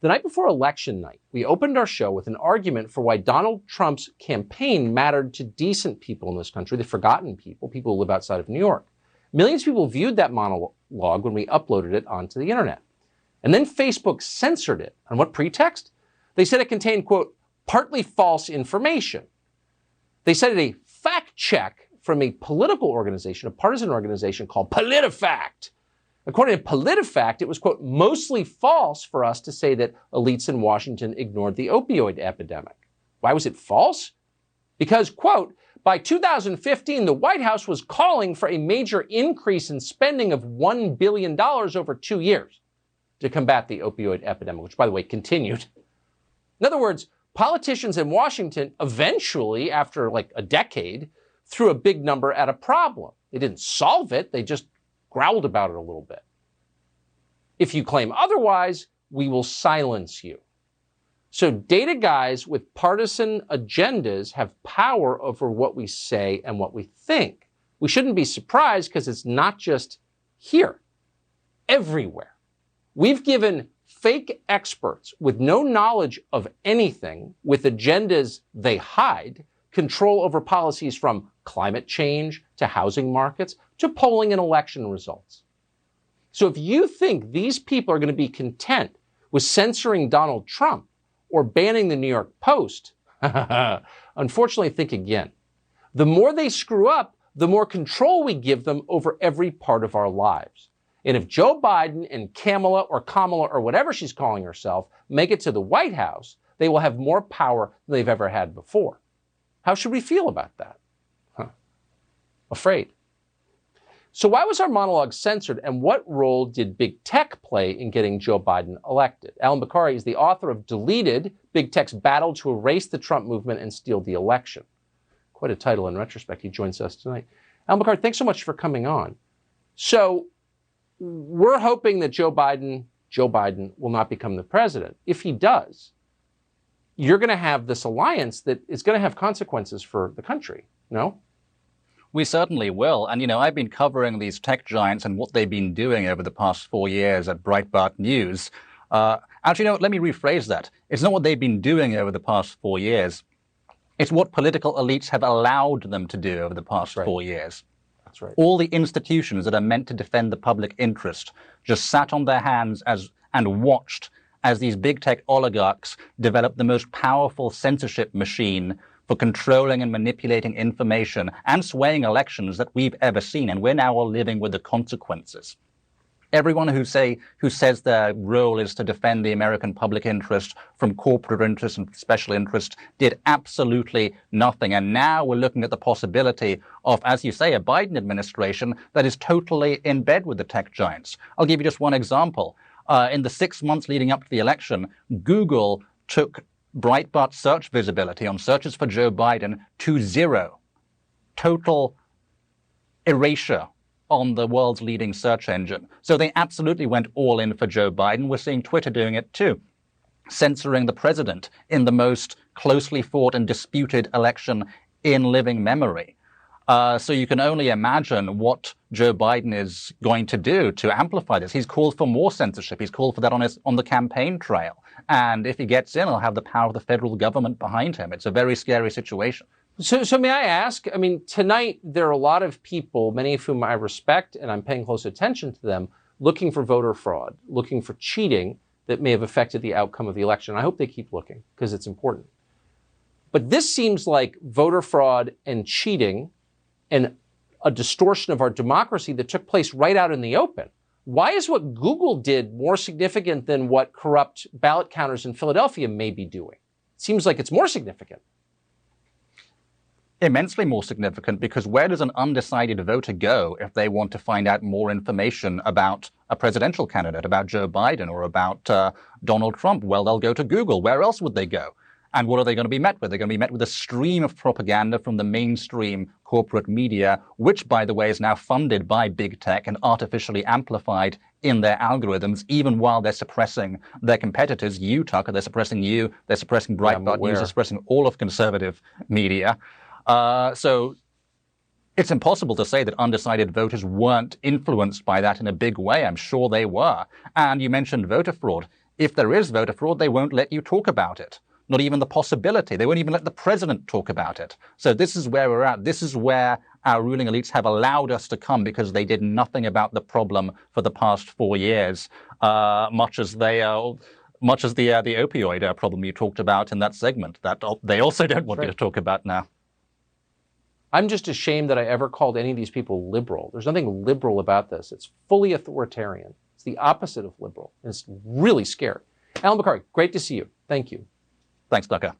The night before election night, we opened our show with an argument for why Donald Trump's campaign mattered to decent people in this country, the forgotten people, people who live outside of New York. Millions of people viewed that monologue when we uploaded it onto the internet. And then Facebook censored it. On what pretext? They said it contained, quote, partly false information. They said it a fact check from a political organization, a partisan organization called PolitiFact. According to PolitiFact, it was, quote, mostly false for us to say that elites in Washington ignored the opioid epidemic. Why was it false? Because, quote, by 2015, the White House was calling for a major increase in spending of $1 billion over 2 years to combat the opioid epidemic, which, by the way, continued. In other words, politicians in Washington eventually, after like a decade, threw a big number at a problem. They didn't solve it. They just growled about it a little bit. If you claim otherwise, we will silence you. So data guys with partisan agendas have power over what we say and what we think. We shouldn't be surprised because it's not just here, everywhere. We've given fake experts with no knowledge of anything, with agendas they hide, control over policies from climate change to housing markets to polling and election results. So if you think these people are going to be content with censoring Donald Trump or banning the New York Post, unfortunately, think again. The more they screw up, the more control we give them over every part of our lives. And if Joe Biden and Kamala or whatever she's calling herself make it to the White House, they will have more power than they've ever had before. How should we feel about that? Afraid. So why was our monologue censored, and what role did big tech play in getting Joe Biden elected? Allum Bokhari is the author of Deleted, Big Tech's Battle to Erase the Trump Movement and Steal the Election. Quite a title in retrospect. He joins us tonight. Allum Bokhari, thanks so much for coming on. So we're hoping that Joe Biden will not become the president. If he does, you're going to have this alliance that is going to have consequences for the country, no? We certainly will. And, I've been covering these tech giants and what they've been doing over the past 4 years at Breitbart News. Actually, let me rephrase that. It's not what they've been doing over the past 4 years. It's what political elites have allowed them to do over the past 4 years. That's right. All the institutions that are meant to defend the public interest just sat on their hands and watched as these big tech oligarchs developed the most powerful censorship machine for controlling and manipulating information and swaying elections that we've ever seen. And we're now all living with the consequences. Everyone who says their role is to defend the American public interest from corporate interest and special interest did absolutely nothing. And now we're looking at the possibility of, as you say, a Biden administration that is totally in bed with the tech giants. I'll give you just one example. In the 6 months leading up to the election, Google took Breitbart search visibility on searches for Joe Biden to 0. Total erasure on the world's leading search engine. So they absolutely went all in for Joe Biden. We're seeing Twitter doing it too, censoring the president in the most closely fought and disputed election in living memory. So you can only imagine what Joe Biden is going to do to amplify this. He's called for more censorship. He's called for that on the campaign trail. And if he gets in, he'll have the power of the federal government behind him. It's a very scary situation. So may I ask, tonight there are a lot of people, many of whom I respect, and I'm paying close attention to them, looking for voter fraud, looking for cheating that may have affected the outcome of the election. I hope they keep looking because it's important. But this seems like voter fraud and cheating and a distortion of our democracy that took place right out in the open. Why is what Google did more significant than what corrupt ballot counters in Philadelphia may be doing? It seems like it's more significant. Immensely more significant, because where does an undecided voter go if they want to find out more information about a presidential candidate, about Joe Biden or about Donald Trump? Well, they'll go to Google. Where else would they go? And what are they going to be met with? They're going to be met with a stream of propaganda from the mainstream corporate media, which, by the way, is now funded by big tech and artificially amplified in their algorithms, even while they're suppressing their competitors. You, Tucker, they're suppressing you. They're suppressing Breitbart News. They're suppressing all of conservative media. So it's impossible to say that undecided voters weren't influenced by that in a big way. I'm sure they were. And you mentioned voter fraud. if there is voter fraud, they won't let you talk about it. Not even the possibility. They won't even let the president talk about it. So this is where we're at. This is where our ruling elites have allowed us to come because they did nothing about the problem for the past 4 years, much as the opioid problem you talked about in that segment. That they also don't want you to talk about now. I'm just ashamed that I ever called any of these people liberal. There's nothing liberal about this. It's fully authoritarian. It's the opposite of liberal. And it's really scary. Allum Bokhari, great to see you. Thank you. Thanks, Tucker.